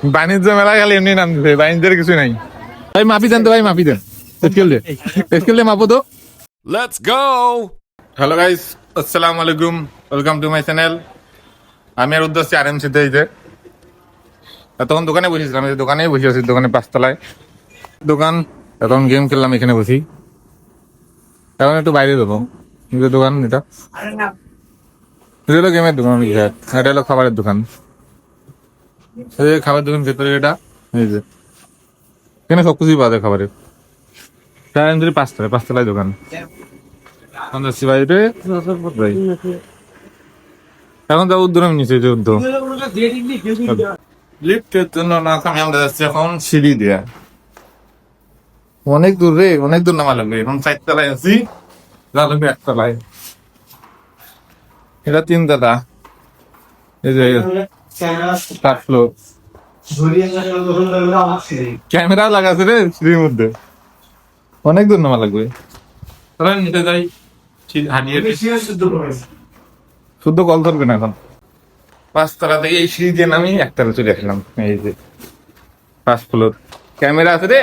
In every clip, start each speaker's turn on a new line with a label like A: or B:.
A: বাণিজ্য মেলা খালি এমনি নাম দিতে, বাণিজ্যের কিছু নাই। ভাই মাপি দেন তো, ভাই মাপি দেন, স্কেল দিয়ে মাপো তো।
B: Let's go!
A: হ্যালো গাইস, আসসালামু আলাইকুম, ওয়েলকাম টু মাই চ্যানেল। আমি আর উদ্দেশ্যে আরএমসিতে এইতে তখন দোকানে বসেছিলাম, এই দোকানেই বসে আছি, দোকানে 5 তলায় দোকান। এখন গেম খেললাম এখানে বসি, এখন একটু বাইরে দেবো। নিজের দোকান এটা, এটা হলো গেমের দোকান, এটা হলো খাবারের দোকান। খাবার দোকান ভেতরে এটা, এই যে এখানে সবকিছুই পাওয়া যায় খাবারের। 5 তলায় দোকান। যাচ্ছি বাইরে, এখন যাবো উদ্যম নিচে, যে উদ্যোগ লিফটের জন্য না আমি আমরা যাচ্ছি এখন সিঁড়ি দিয়া। অনেক দূর রে, অনেক দূর নামা লাগবে। এখন 4 তলায় আছি, যা লাগবে 1 তলায়। এটা 3 তলা, এই যে 7 ফ্লোর। ক্যামেরা লাগাছে রে সিঁড়ির মধ্যে, অনেক দূর নামা লাগবে। তাহলে নিতে যাই, হাঁটিয়ে শুদ্ধ কল ধরবে না এখন। 5 তলা থেকে এই সিঁড়ি দিয়ে নামি 1 তলা চলে আসলাম। এই যে 5 ফ্লোর, ক্যামেরা আছে রে,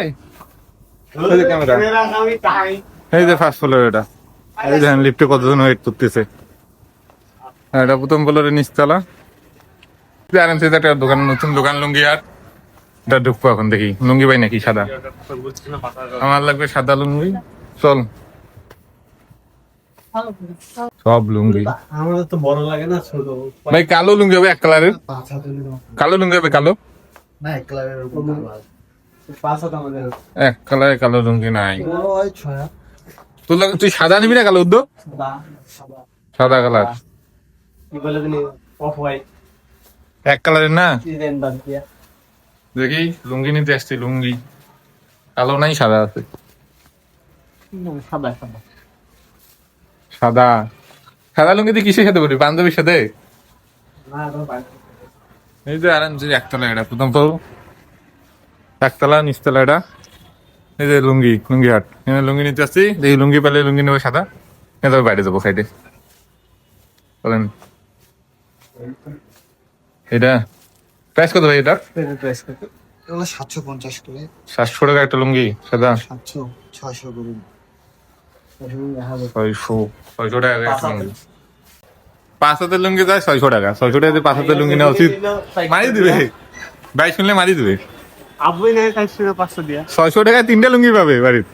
A: ক্যামেরা। এই যে 5 ফ্লোর, এটা এই দেখেন লিফটে কতজন ওয়েট করতেছে। এটা প্রথম ফ্লোরের নিচতলা। আরামসে একটা দোকান, নতুন দোকান লুঙ্গি আর এটা ঢুকবো এখন, দেখি লুঙ্গি পাই নাকি সাদা। আমার লাগবে সাদা লুঙ্গি, চল। সব লুঙ্গি
C: আমাদের তো বড় লাগে না, ছোট।
A: ভাই কালো লুঙ্গি হবে 1 কালারের, কালো লুঙ্গি হবে কালো।
C: না, এক কালারের উপর পাঁচ হাত আমাদের
A: 1 কালারের কালো লুঙ্গি নাই।
C: বড় হয় ছয় হাত।
A: তুই সাদা নিবি না কালো উদ্যোগ?
C: সাদা
A: সাদা কালার
C: কি বলে দিলি, অফ হোয়াইট
A: 1 কালারের না।
C: ডিজাইন বাদ দিয়া
A: দেখি লুঙ্গি নিতে আসছি, লুঙ্গি কালো নাই, সাদা আছে।
C: সাদা সাদা
A: সাদা সাদা লুঙ্গি দিয়ে কিসের সাথে বলি, বান্ধবীর সাথে।
C: না তো বাইরে
A: এই যে আরামসে 1 তলা, এটা প্রথম তো 1 তলা, নিচতলা এটা। এই যে লুঙ্গি, লুঙ্গি হাট, এখানে লুঙ্গি নিতে আসছি। এই লুঙ্গি পেলে লুঙ্গি নেবো সাদা, এবার বাইরে যাবো সাইডে। বলেন এটা প্রাইস কত ভাই এটা?
C: প্রেস করতে এগুলো 750 করে,
A: 700 টাকা একটা লুঙ্গি সাদা।
C: 700 600 করে
A: 600 টাকা একটা লুঙ্গি। 5 হাতের লুঙ্গি যায় 600 টাকা। 600 টাকা 5 হাতের লুঙ্গি নেওয়া উচিত। মারি দিবে ভাই, শুনলে মারি দিবে।
C: আবুই নাই 500 দিয়া
A: 600 টাকায় 3টা লুঙ্গি পাবে বাড়ির।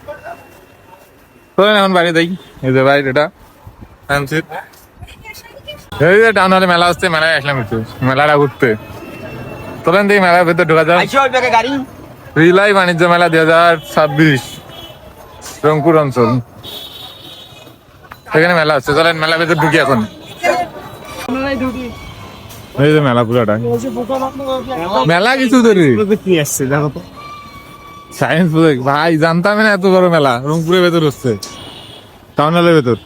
A: চলেন এখন বাইরে যাই। এই যে বাইরে এটা আনছি। এই যে টাউন হলে মেলা হচ্ছে, মেলায় আসলাম একটু, মেলাটা ঘুরতে। চলেন দেখি মেলার ভেতর ঢোকা যায়। রিলাই বাণিজ্য মেলা 2026 রংপুর অঞ্চল, এখানে মেলা হচ্ছে। চলেন মেলার ভেতর ঢুকি এখন। এই যে মেলা পুরাটা, মেলা কিছু ধরি
C: কি আসছে দেখো তো।
A: Science project. ভাই জানতাম না এত বড় মেলা রংপুরের ভেতর হচ্ছে, টাউন হলের ভেতর।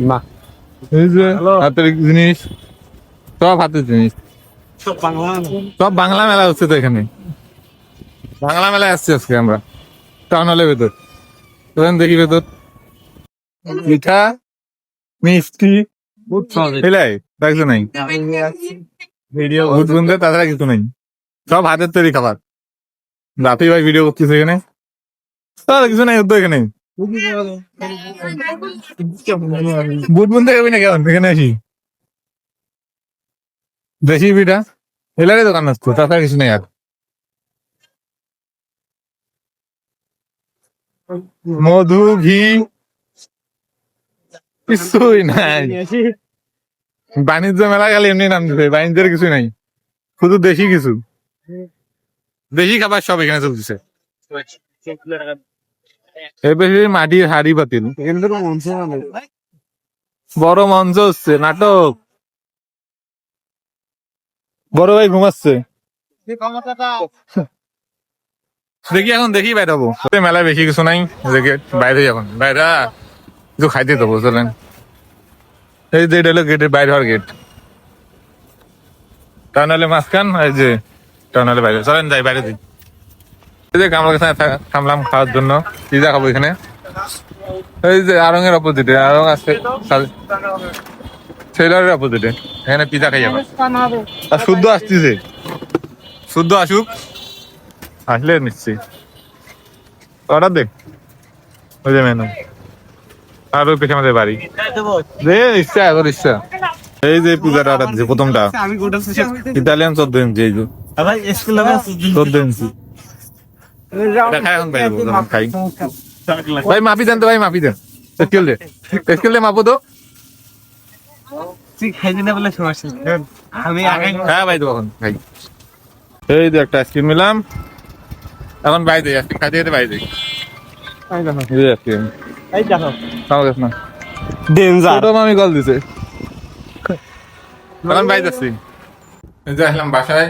C: না
A: এই যে হাতের জিনিস, সব হাতের জিনিস,
C: সব বাংলা
A: সব বাংলা মেলা হচ্ছে তো এখানে। বাংলা মেলায় আসছি আজকে আমরা, টাউন হলের ভেতর। তখন দেখি ভেতর পিঠা মিষ্টি এলাই দেখছো নাই,
C: ভিডিও
A: ভুট বুনতে তাছাড়া কিছু নেই, সব হাতের তৈরি খাবার। রাফি ভাই ভিডিও করতেছে এখানে, তাহলে কিছু নাই তো এখানে। বুট বুনতে যাবি না কেমন এখানে আসি, দেশি পিঠা এলারে দোকান আসতো, তাছাড়া কিছু নেই আর। মধু ঘি কিছুই নাই। বাণিজ্য মেলা খালি এমনি নাম দিতে, বাণিজ্যের কিছু নাই, শুধু দেশি কিছু, দেশি খাবার সব এখানে চলতেছে। এই বেশি মাটির হাড়ি পাতিল, বড় মঞ্চ হচ্ছে, নাটক। বড় ভাই ঘুমাচ্ছে, দেখি এখন দেখি বাইরে হবো। মেলায় বেশি কিছু নাই, বাইরে এখন বাইরে কিছু খাইতে দেবো। চলেন এই যে এটা হলো গেটের বাইরে হওয়ার গেট, টাউন হলে মাঝখান, এই যে টাউন হলে বাইরে। চলেন যাই বাইরে দিই। এই যে কামড় কাছে থামলাম খাওয়ার জন্য, পিজা খাবো এখানে। এই যে আরঙের অপোজিটে, আরং আছে সেলারের অপোজিটে। এখানে পিজা খাই আমার আর শুদ্ধ আসতেছে শুদ্ধ আসুক আসলে নিচ্ছি অর্ডার দেখ ওই যে মেনু আর ওই পেছনে আমাদের বাড়ি দে ইচ্ছা এখন ইচ্ছা এই যে পিজাটা অর্ডার দিচ্ছে প্রথমটা
C: আমি গোটা শেষ
A: ইতালিয়ান 14 ইঞ্চি এই যে
C: ভাই স্কুলে
A: 14 ইঞ্চি এটা খাই এখন পাইবো যখন খাই ভাই মাপি দেন তো ভাই মাপি দেন স্কেল দে মাপো তো
C: তুই খাইবি না বলে সমস্যা আমি আগে
A: হ্যাঁ ভাই তো এখন খাই এই যে একটা আইসক্রিম নিলাম এখন বাই দেই আইসক্রিম খাইতে খাইতে বাই দেই এই যে আইসক্রিম
C: এই দেখো
A: খাওয়া গেছ না
C: ডেঞ্জার
A: ছোট মামি কল দিছে এখন বাই যাচ্ছি এই যে আসলাম বাসায়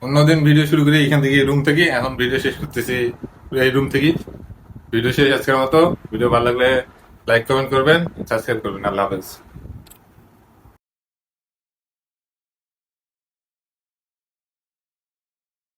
A: অন্যদিন ভিডিও শুরু করি এখান থেকে রুম থেকে এখন ভিডিও শেষ করতেছি এই রুম থেকে ভিডিও শেষ আজকের মতো ভিডিও ভালো লাগলে লাইক কমেন্ট করবেন সাবস্ক্রাইব করবেন আল্লাহ হাফেজ